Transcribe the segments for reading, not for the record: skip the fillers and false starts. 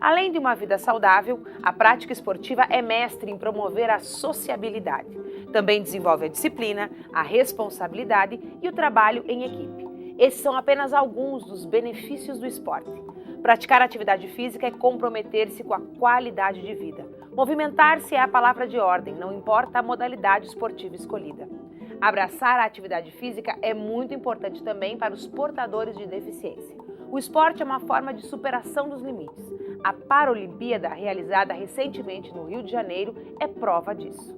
Além de uma vida saudável, a prática esportiva é mestre em promover a sociabilidade. Também desenvolve a disciplina, a responsabilidade e o trabalho em equipe. Esses são apenas alguns dos benefícios do esporte. Praticar atividade física é comprometer-se com a qualidade de vida. Movimentar-se é a palavra de ordem, não importa a modalidade esportiva escolhida. Abraçar a atividade física é muito importante também para os portadores de deficiência. O esporte é uma forma de superação dos limites. A Paralimpíada, realizada recentemente no Rio de Janeiro, é prova disso.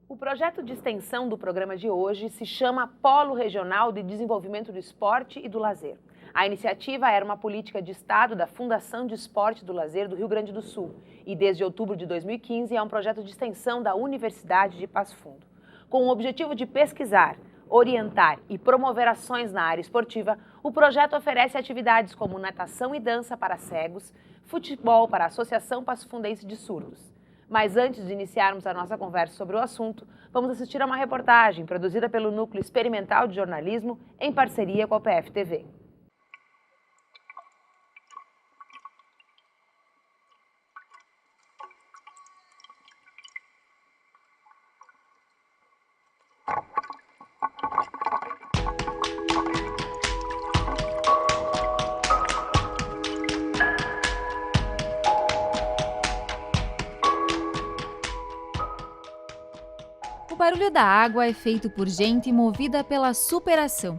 O projeto de extensão do programa de hoje se chama Polo Regional de Desenvolvimento do Esporte e do Lazer. A iniciativa era uma política de Estado da Fundação de Esporte e do Lazer do Rio Grande do Sul e desde outubro de 2015 é um projeto de extensão da Universidade de Passo Fundo. Com o objetivo de pesquisar, orientar e promover ações na área esportiva, o projeto oferece atividades como natação e dança para cegos, futebol para a Associação Passo Fundense de Surdos. Mas antes de iniciarmos a nossa conversa sobre o assunto, vamos assistir a uma reportagem produzida pelo Núcleo Experimental de Jornalismo em parceria com a PF-TV. O barulho da água é feito por gente movida pela superação.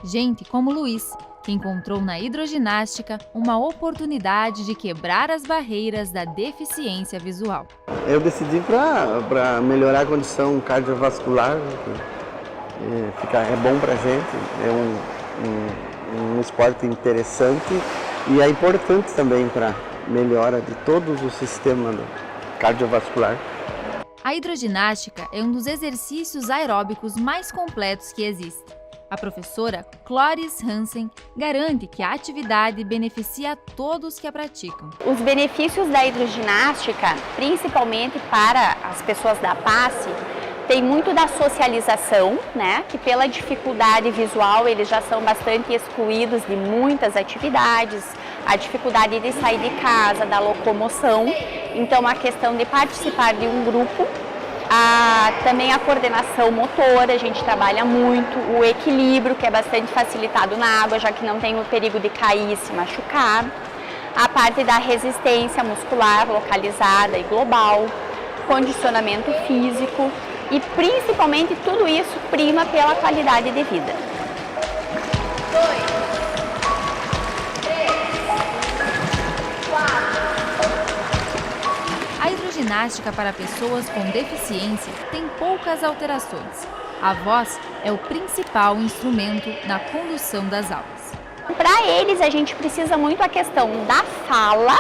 Gente como Luiz, que encontrou na hidroginástica uma oportunidade de quebrar as barreiras da deficiência visual. Eu decidi para melhorar a condição cardiovascular, é bom para a gente, é um esporte interessante e é importante também para melhora de todos os sistemas cardiovascular. A hidroginástica é um dos exercícios aeróbicos mais completos que existe. A professora Cloris Hansen garante que a atividade beneficia a todos que a praticam. Os benefícios da hidroginástica, principalmente para as pessoas da PASSE, tem muito da socialização, né? Que pela dificuldade visual eles já são bastante excluídos de muitas atividades, a dificuldade de sair de casa, da locomoção, então a questão de participar de um grupo, também a coordenação motora, a gente trabalha muito, o equilíbrio, que é bastante facilitado na água, já que não tem o perigo de cair e se machucar, a parte da resistência muscular localizada e global, condicionamento físico e principalmente tudo isso prima pela qualidade de vida. 2, 3, 4. A hidroginástica para pessoas com deficiência tem poucas alterações. A voz é o principal instrumento na condução das aulas. Para eles, a gente precisa muito a questão da fala,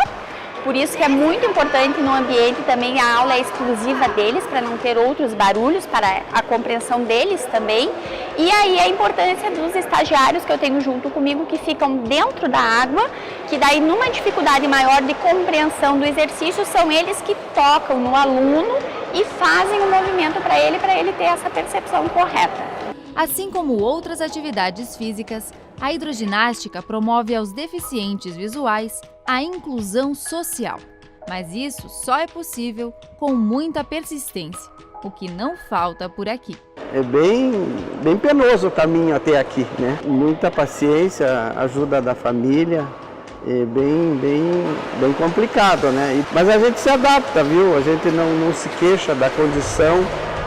por isso que é muito importante no ambiente também a aula é exclusiva deles, para não ter outros barulhos, para a compreensão deles também. E aí a importância dos estagiários que eu tenho junto comigo, que ficam dentro da água, que daí numa dificuldade maior de compreensão do exercício, são eles que tocam no aluno e fazem o movimento para ele ter essa percepção correta. Assim como outras atividades físicas, a hidroginástica promove aos deficientes visuais a inclusão social. Mas isso só é possível com muita persistência, o que não falta por aqui. É bem penoso o caminho até aqui, né? Muita paciência, ajuda da família, é bem complicado, né? Mas a gente se adapta, viu? A gente não se queixa da condição,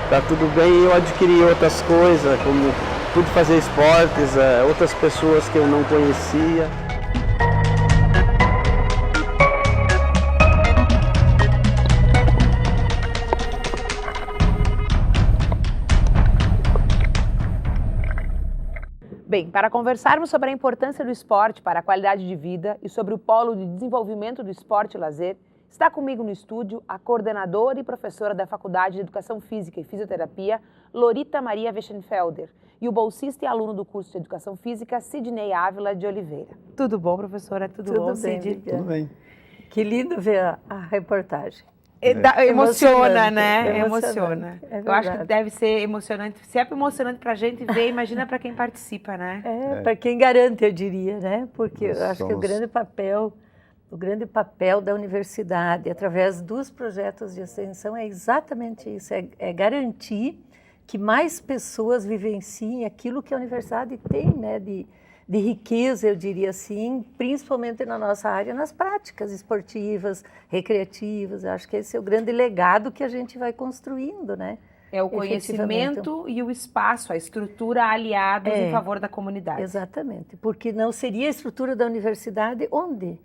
tá tudo bem. Eu adquiri outras coisas, como pude fazer esportes, outras pessoas que eu não conhecia. Bem, para conversarmos sobre a importância do esporte para a qualidade de vida e sobre o Polo de Desenvolvimento do Esporte e Lazer, está comigo no estúdio a coordenadora e professora da Faculdade de Educação Física e Fisioterapia, Lorita Maria Weschenfelder, e o bolsista e aluno do curso de Educação Física, Sidney Ávila de Oliveira. Tudo bom, professora? Tudo bom, Cid? Tudo bem. Que lindo ver a reportagem. Emociona, né? Emocionante. É eu acho que deve ser emocionante. Se é emocionante para a gente ver, imagina para quem participa, né? Para quem garante, eu diria, né? Porque eu acho que o grande papel da universidade, através dos projetos de extensão, é exatamente isso, é garantir que mais pessoas vivenciem aquilo que a universidade tem, né, de riqueza, eu diria assim, principalmente na nossa área, nas práticas esportivas, recreativas. Eu acho que esse é o grande legado que a gente vai construindo, né? É o conhecimento e o espaço, a estrutura aliados em favor da comunidade. Exatamente, porque não seria a estrutura da universidade onde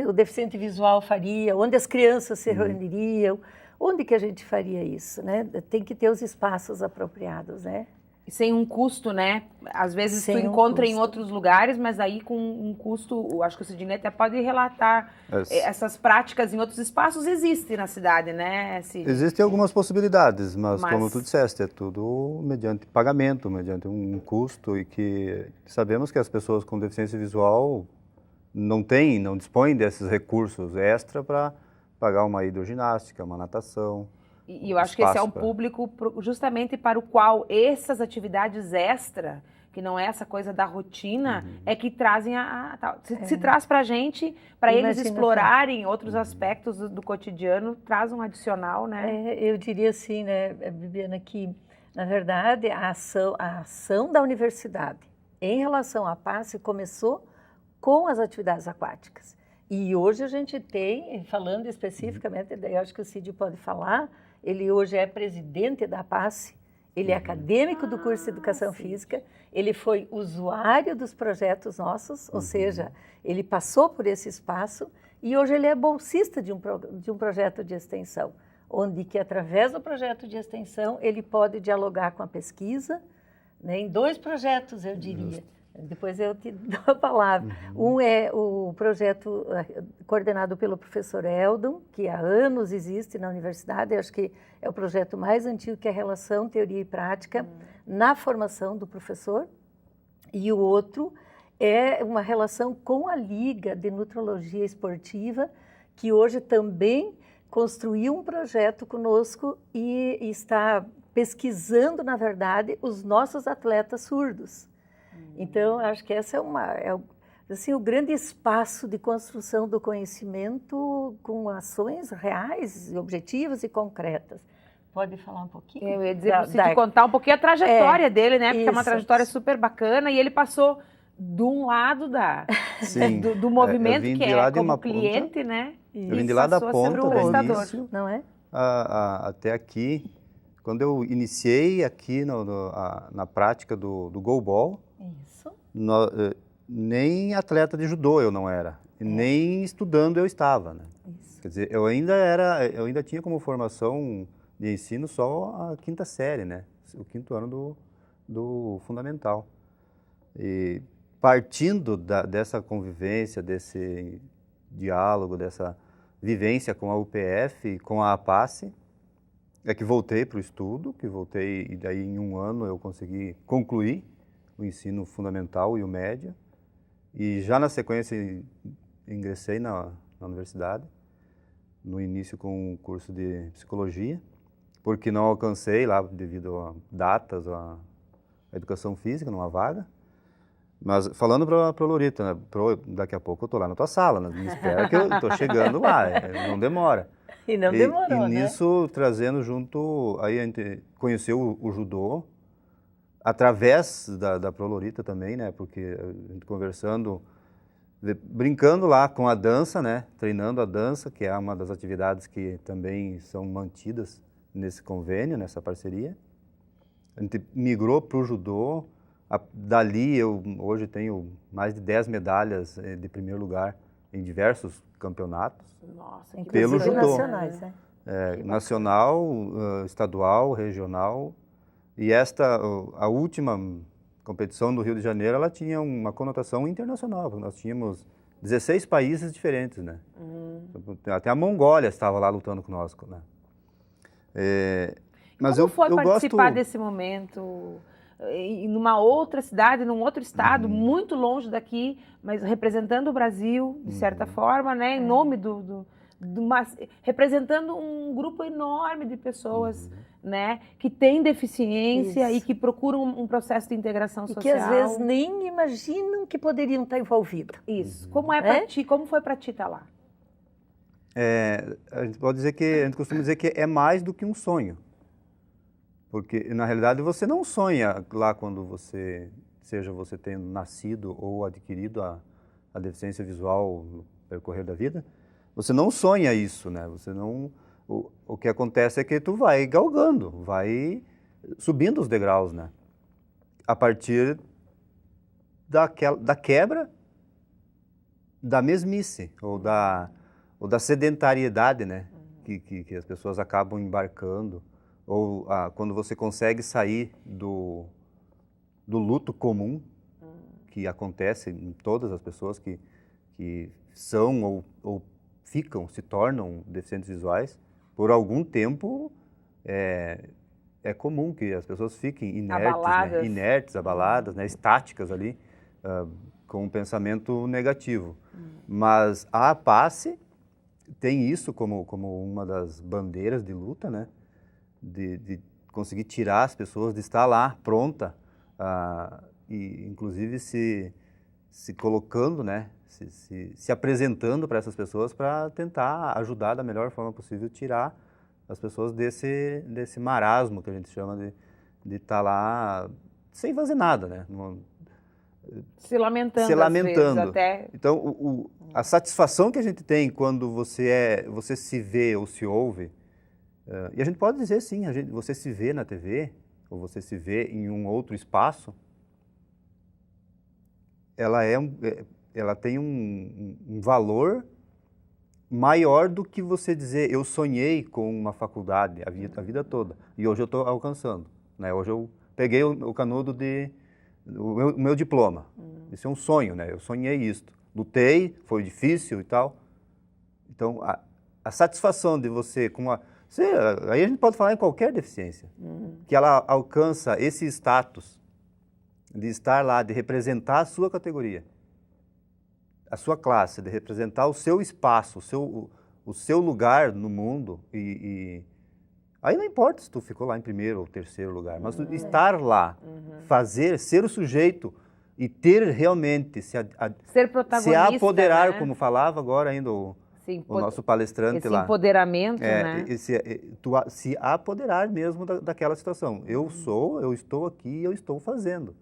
o deficiente visual faria, onde as crianças se reuniriam, onde que a gente faria isso, né? Tem que ter os espaços apropriados, né? Sem um custo, né? Às vezes tu encontra em outros lugares, mas aí com um custo, acho que o Sidney até pode relatar, essas práticas em outros espaços existem na cidade, né, Sidney? Existem algumas possibilidades, mas como tu disseste, é tudo mediante pagamento, mediante um custo, e que sabemos que as pessoas com deficiência visual não dispõem desses recursos extra para pagar uma hidroginástica, uma natação. E eu acho que esse é um público justamente para o qual essas atividades extra, que não é essa coisa da rotina, é que trazem se traz para a gente, para eles explorarem outros aspectos do cotidiano, traz um adicional, né? Eu diria assim, né, Bibiana, que na verdade a ação da universidade em relação à PASSE começou com as atividades aquáticas. E hoje a gente tem, falando especificamente, daí acho que o Cid pode falar, ele hoje é presidente da PASSE, ele é acadêmico do curso de Educação Física, ele foi usuário dos projetos nossos, ou seja, ele passou por esse espaço e hoje ele é bolsista de um projeto de extensão, onde que através do projeto de extensão ele pode dialogar com a pesquisa, né, em 2 projetos, eu diria. Depois eu te dou a palavra. Um é o projeto coordenado pelo professor Eldon, que há anos existe na universidade, eu acho que é o projeto mais antigo, que é a relação teoria e prática na formação do professor. E o outro é uma relação com a Liga de Nutrologia Esportiva, que hoje também construiu um projeto conosco e está pesquisando, na verdade, os nossos atletas surdos. Então, acho que essa é o grande espaço de construção do conhecimento com ações reais, objetivas e concretas. Pode falar um pouquinho? Eu ia dizer para você contar um pouquinho a trajetória dele, né? Porque é uma trajetória super bacana e ele passou de um lado do movimento, que é como cliente, né? Eu vim de lá da ponta do início, não é? Até aqui, quando eu iniciei aqui na prática do goalball, nem atleta de judô eu não era, nem estudando eu estava, né? Quer dizer, eu ainda tinha como formação de ensino só a 5ª série, né? O 5º ano do fundamental. E partindo dessa convivência, desse diálogo, dessa vivência com a UPF, com a APASSE, é que voltei para o estudo, e daí em 1 ano eu consegui concluir o ensino fundamental e o médio, e já na sequência ingressei na universidade, no início com um curso de psicologia, porque não alcancei lá devido a datas, a educação física, numa vaga. Mas falando para a Lorita, né, daqui a pouco eu estou lá na tua sala, né, me espera que eu estou chegando lá, não demora. E não demorou, e nisso, trazendo junto, aí a gente conheceu o judô, através da Prolorita também, né? Porque a gente conversando, brincando lá com a dança, né? Treinando a dança, que é uma das atividades que também são mantidas nesse convênio, nessa parceria. A gente migrou para o judô. Dali eu hoje tenho mais de 10 medalhas de primeiro lugar em diversos campeonatos. Nossa, pelo judô. Nacionais, né? Nacional, estadual, regional. E a última competição do Rio de Janeiro, ela tinha uma conotação internacional. Nós tínhamos 16 países diferentes, né? Até a Mongólia estava lá lutando conosco, né? Mas como foi participar desse momento? numa outra cidade, num outro estado, muito longe daqui, mas representando o Brasil, de certa forma, né? Em nome representando um grupo enorme de pessoas, né, que têm deficiência e que procuram um processo de integração social. E que às vezes nem imaginam que poderiam estar envolvidos. Isso. Como é para ti? Como foi para ti estar lá? A gente pode dizer a gente costuma dizer que é mais do que um sonho. Porque, na realidade, você não sonha lá quando você tenha nascido ou adquirido a deficiência visual no percorrer da vida. Você não sonha isso, né? Você não... O que acontece é que tu vai galgando, vai subindo os degraus, né? A partir da quebra da mesmice ou da sedentariedade, né? Que as pessoas acabam embarcando. Ou quando você consegue sair do luto comum que acontece em todas as pessoas que são ou se tornam deficientes visuais, por algum tempo é comum que as pessoas fiquem inertes, abaladas, né, estáticas ali, com um pensamento negativo. Mas a PASSE tem isso como uma das bandeiras de luta, né, de conseguir tirar as pessoas, de estar lá pronta, e inclusive se colocando, né, se apresentando para essas pessoas para tentar ajudar da melhor forma possível, tirar as pessoas desse marasmo que a gente chama de estar lá sem fazer nada, né? Se lamentando. Às vezes, até... Então, a satisfação que a gente tem quando você se vê ou se ouve, e a gente pode dizer sim, você se vê na TV, ou você se vê em um outro espaço, ela tem um valor maior do que você dizer, eu sonhei com uma faculdade a vida toda, e hoje eu estou alcançando, né? Hoje eu peguei o canudo o meu diploma. Isso é um sonho, né? Eu sonhei isso. Lutei, foi difícil e tal. Então, a satisfação de você, aí a gente pode falar em qualquer deficiência, que ela alcança esse status de estar lá, de representar a sua categoria, a sua classe, de representar o seu espaço, o seu lugar no mundo. Aí não importa se tu ficou lá em primeiro ou terceiro lugar, mas estar lá, ser o sujeito e ter realmente, ser protagonista, se apoderar, né? Como falava agora ainda o nosso palestrante lá. Esse empoderamento, né? Se apoderar mesmo daquela situação. Eu estou aqui, eu estou fazendo.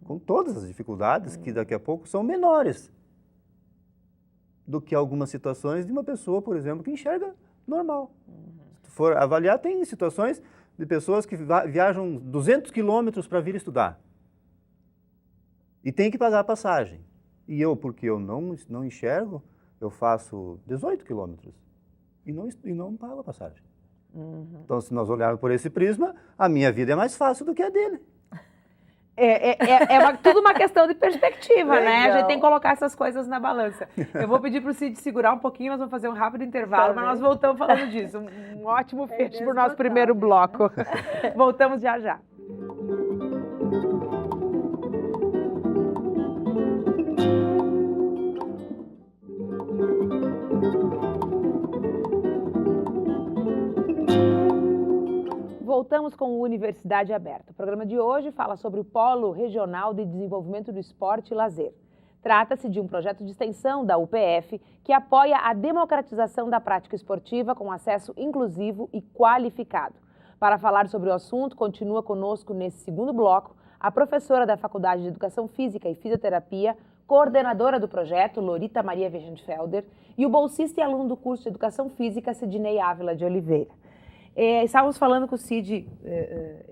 Com todas as dificuldades que daqui a pouco são menores do que algumas situações de uma pessoa, por exemplo, que enxerga normal. Se tu for avaliar, tem situações de pessoas que viajam 200 quilômetros para vir estudar e tem que pagar a passagem. E porque eu não enxergo, eu faço 18 quilômetros e não pago a passagem. Então, se nós olharmos por esse prisma, a minha vida é mais fácil do que a dele. Tudo uma questão de perspectiva, Legal. né? A gente tem que colocar essas coisas na balança. Eu vou pedir para o Cid segurar um pouquinho, nós vamos fazer um rápido intervalo, mas nós voltamos falando disso. Um ótimo fecho para o nosso primeiro bloco. Voltamos já já. Voltamos com o Universidade Aberta. O programa de hoje fala sobre o Polo Regional de Desenvolvimento do Esporte e Lazer. Trata-se de um projeto de extensão da UPF que apoia a democratização da prática esportiva com acesso inclusivo e qualificado. Para falar sobre o assunto, continua conosco nesse segundo bloco a professora da Faculdade de Educação Física e Fisioterapia, coordenadora do projeto, Lorita Maria Wegentfelder, e o bolsista e aluno do curso de Educação Física, Sidney Ávila de Oliveira. Estávamos falando com o Cid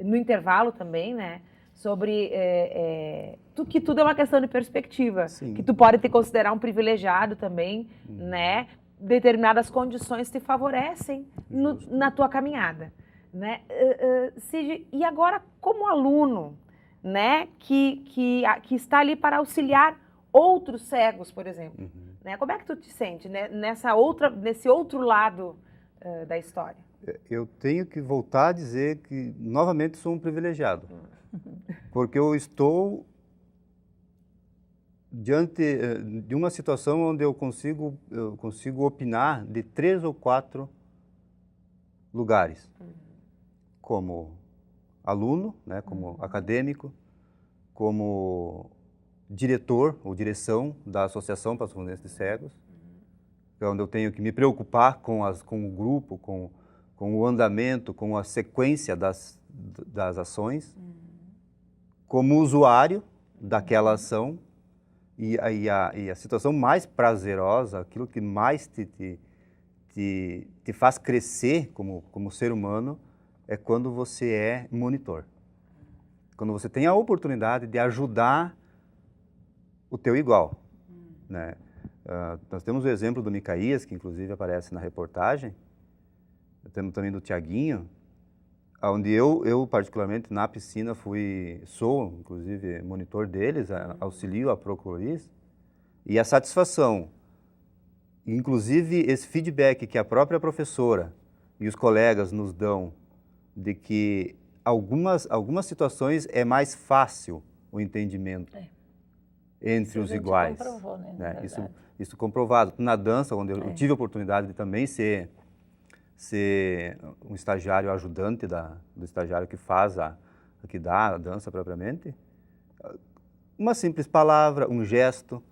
no intervalo também, né? Sobre que tudo é uma questão de perspectiva. Sim. Que tu pode te considerar um privilegiado também, né? Determinadas condições te favorecem na tua caminhada, né? Cid, e agora como aluno, né? Que está ali para auxiliar outros cegos, por exemplo, né? Como é que tu te sente, né? Nesse outro lado da história? Eu tenho que voltar a dizer que, novamente, sou um privilegiado. Porque eu estou diante de uma situação onde eu consigo opinar de 3 ou 4 lugares. Como aluno, né, como acadêmico, como diretor ou direção da Associação Passo-Fundo-Dense de Cegos, que é onde eu tenho que me preocupar com o grupo, com o andamento, com a sequência das ações, como usuário daquela ação, e a situação mais prazerosa, aquilo que mais te faz crescer como ser humano, é quando você é monitor. Quando você tem a oportunidade de ajudar o teu igual, né? Nós temos o exemplo do Micaías, que inclusive aparece na reportagem. Temos também do Tiaguinho, onde eu particularmente na piscina sou inclusive monitor deles, auxilio a Procloris, e a satisfação, inclusive esse feedback que a própria professora e os colegas nos dão, de que algumas situações é mais fácil o entendimento entre os iguais. Comprovou, né? Isso comprovado. Na dança, onde eu tive a oportunidade de também ser um estagiário ajudante do estagiário que que dá a dança propriamente, uma simples palavra, um gesto,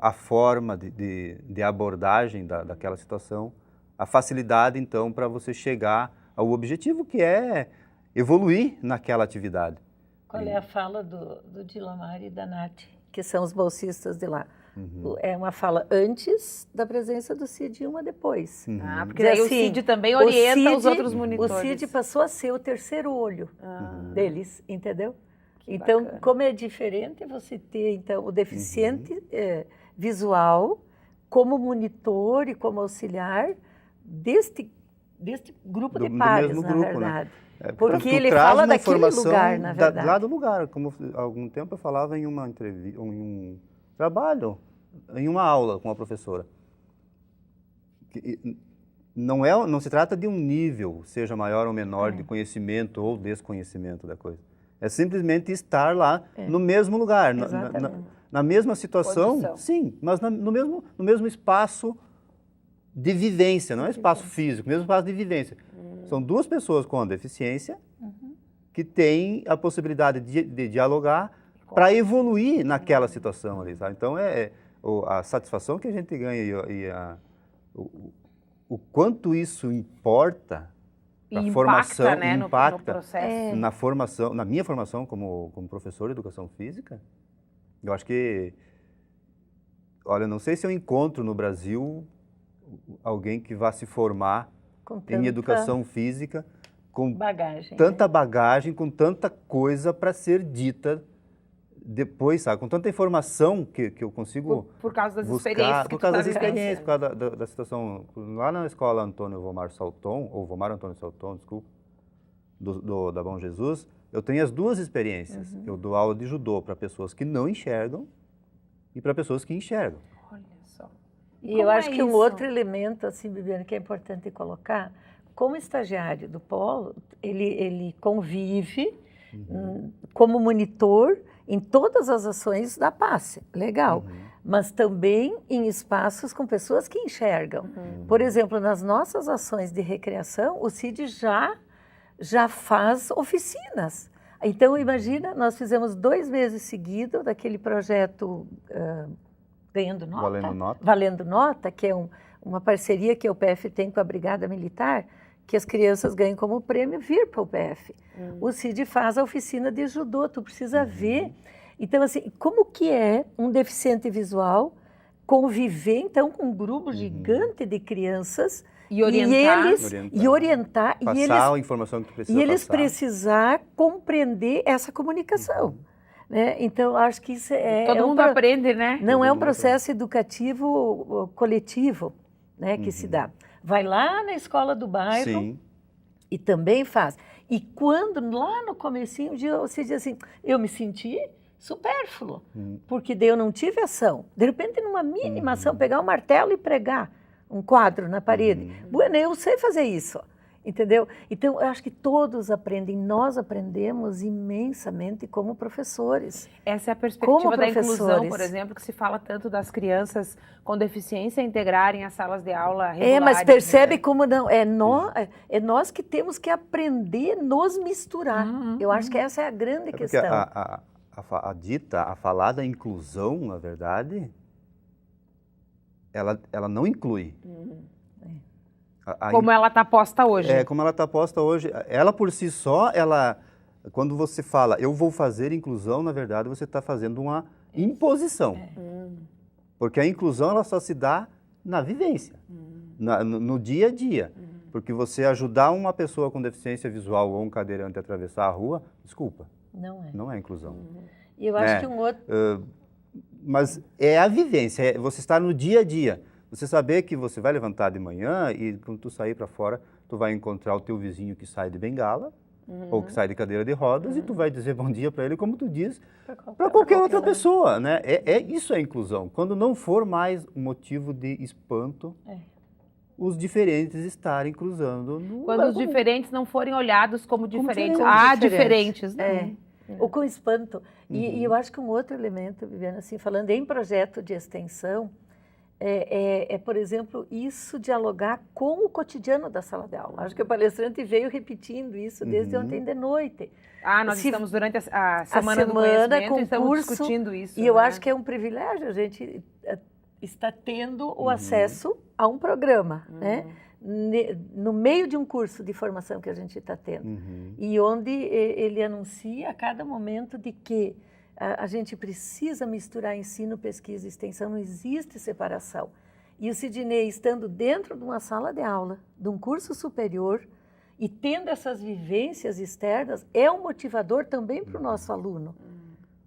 a forma de abordagem daquela situação, a facilidade, então, para você chegar ao objetivo, que é evoluir naquela atividade. Qual é a fala do Dilamar e da Nath, que são os bolsistas de lá? É uma fala antes da presença do Cid e uma depois. Porque daí o Cid também orienta os outros monitores. O Cid passou a ser o terceiro olho deles, entendeu? Que então, bacana. Como é diferente você ter então o deficiente visual como monitor e como auxiliar deste grupo de pares, mesmo na grupo, verdade. Né? Porque ele fala daquele lugar, na verdade. Lá do lugar, como há algum tempo eu falava em uma entrevista, em um trabalho, em uma aula com a professora. Não se trata de um nível, seja maior ou menor, de conhecimento ou desconhecimento da coisa. É simplesmente estar lá no mesmo lugar, na mesma situação, Condição. sim, mas no mesmo espaço de vivência, não é espaço físico, mesmo espaço de vivência. São duas pessoas com deficiência que têm a possibilidade de dialogar para evoluir naquela situação ali, sabe? Então, a satisfação que a gente ganha e o quanto isso importa para a formação, né, impacta no processo. na formação, na minha formação como professor de educação física. Eu acho que, olha, não sei se eu encontro no Brasil alguém que vá se formar em educação física com tanta bagagem, com tanta coisa para ser dita depois, sabe? Com tanta informação que eu consigo Por causa das buscar, experiências que por causa tu das tá experiências, por vivenciando. causa da situação. Lá na escola Antônio Vomar Salton, ou Vomar Antônio Salton, desculpa, da Bom Jesus, eu tenho as duas experiências. Eu dou aula de judô para pessoas que não enxergam e para pessoas que enxergam. Olha só. E eu acho que um outro elemento, assim, Bibiana, que é importante colocar, como estagiário do polo, ele convive como monitor em todas as ações da PASSE, legal, mas também em espaços com pessoas que enxergam. Por exemplo, nas nossas ações de recreação, o Cid já faz oficinas. Então, imagina, nós fizemos 2 meses seguidos daquele projeto Ganhando Nota, Valendo Nota, que é uma parceria que a UPF tem com a Brigada Militar, que as crianças ganham como prêmio vir para a UPF. O Cid faz a oficina de judô, tu precisa ver. Então, assim, como que é um deficiente visual conviver, então, com um grupo gigante de crianças E orientar. e orientar Passar a informação que tu precisa e eles passar. precisar compreender essa comunicação. Né? Então, acho que isso Todo mundo aprende, né? não é um processo educativo coletivo, né, que se dá. Vai lá na escola do bairro Sim. e também faz. E quando, lá no comecinho, você diz assim, eu me senti supérfluo, porque daí eu não tive ação. De repente, numa mínima ação, pegar um martelo e pregar um quadro na parede. Bueno, eu sei fazer isso. Entendeu? Então, eu acho que todos aprendem, nós aprendemos imensamente como professores. Essa é a perspectiva Como da inclusão, professores. por exemplo, que se fala tanto das crianças com deficiência integrarem as salas de aula regulares. Mas percebe né? como não, é nós que temos que aprender a nos misturar. Eu acho que essa é a grande Porque questão. a falada inclusão, na verdade, ela não inclui. Como ela está posta hoje. Como ela está posta hoje. Ela por si só, quando você fala, eu vou fazer inclusão, na verdade, você está fazendo uma imposição. Porque a inclusão, ela só se dá na vivência, no dia a dia. Porque você ajudar uma pessoa com deficiência visual ou um cadeirante a atravessar a rua, desculpa, não é inclusão. E eu acho que um outro... Mas é a vivência, você estar no dia a dia. Você saber que você vai levantar de manhã e quando tu sair para fora, tu vai encontrar o teu vizinho que sai de bengala ou que sai de cadeira de rodas e tu vai dizer bom dia para ele como tu diz para qualquer outra pessoa, né? Isso é inclusão. Quando não for mais um motivo de espanto, os diferentes estarem cruzando. Quando os diferentes não forem olhados como diferentes. Diferentes, né? Ou com espanto. E eu acho que um outro elemento, Viviana, assim, falando em projeto de extensão, por exemplo, isso dialogar com o cotidiano da sala de aula. Acho que o palestrante veio repetindo isso desde ontem de noite. Nós estamos durante a semana do conhecimento, estamos discutindo isso. E eu acho que é um privilégio a gente está tendo o acesso a um programa, né? No meio de um curso de formação que a gente está tendo. E onde ele anuncia a cada momento de que a gente precisa misturar ensino, pesquisa e extensão, não existe separação. E o Sidney, estando dentro de uma sala de aula, de um curso superior, e tendo essas vivências externas, é um motivador também para o nosso aluno.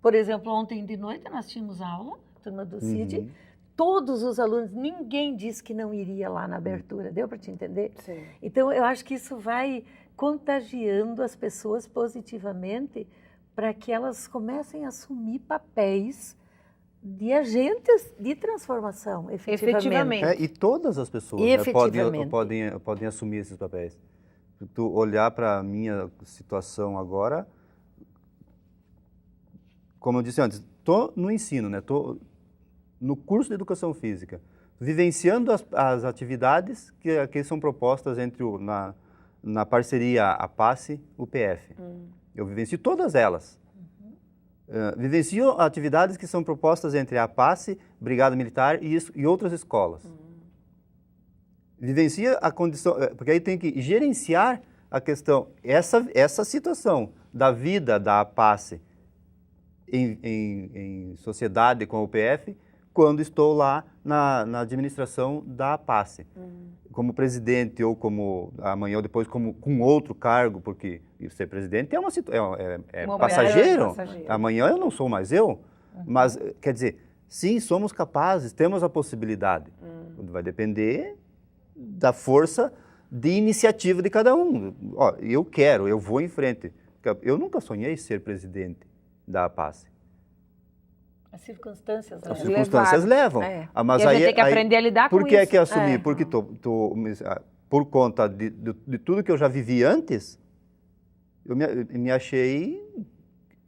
Por exemplo, ontem de noite nós tínhamos aula, turma do CID, todos os alunos, ninguém disse que não iria lá na abertura, deu para te entender? Sim. Então, eu acho que isso vai contagiando as pessoas positivamente para que elas comecem a assumir papéis de agentes de transformação, efetivamente. E todas as pessoas podem assumir esses papéis. Se tu olhar para a minha situação agora, como eu disse antes, estou no ensino, né? Estou no curso de Educação Física, vivenciando as atividades que são propostas na parceria APASSE e UPF. Eu vivencio todas elas. Vivencio atividades que são propostas entre a APASSE, Brigada Militar e outras escolas. Vivencia a condição, porque aí tem que gerenciar a questão, essa situação da vida da APASSE em sociedade com a UPF, quando estou lá na administração da APASSE. Como presidente ou como amanhã ou depois com outro cargo, porque ser presidente é passageiro. Amanhã eu não sou mais eu, mas quer dizer, sim, somos capazes, temos a possibilidade. Vai depender da força de iniciativa de cada um. Eu vou em frente. Eu nunca sonhei ser presidente da APASSE. As circunstâncias levam. As circunstâncias levam. Mas e a gente tem que aprender a lidar com isso. Por que é que assumir? Porque por conta de tudo que eu já vivi antes, eu me achei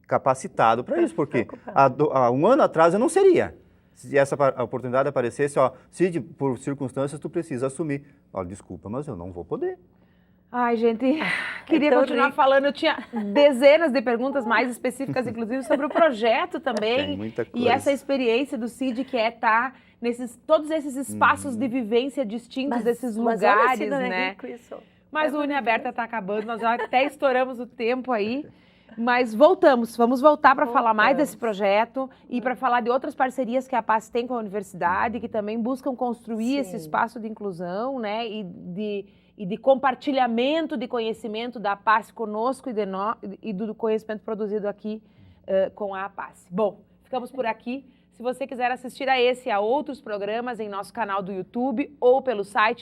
capacitado para isso. Porque há um ano atrás eu não seria. Se essa oportunidade aparecesse, Cid, por circunstâncias tu precisa assumir. Desculpa, mas eu não vou poder. Ai, gente, queria continuar falando. Eu tinha dezenas de perguntas mais específicas, inclusive, sobre o projeto também. Tem muita coisa. E essa experiência do CID, que é estar todos esses espaços de vivência distintos, desses lugares, né? Mas o Uniaberta está acabando, nós já até estouramos o tempo aí. Mas vamos voltar para falar mais desse projeto e para falar de outras parcerias que a APASSE tem com a universidade, que também buscam construir esse espaço de inclusão, né? E de compartilhamento de conhecimento da APASSE conosco e do conhecimento produzido aqui com a APASSE. Bom, ficamos por aqui. Se você quiser assistir a esse e a outros programas em nosso canal do YouTube ou pelo site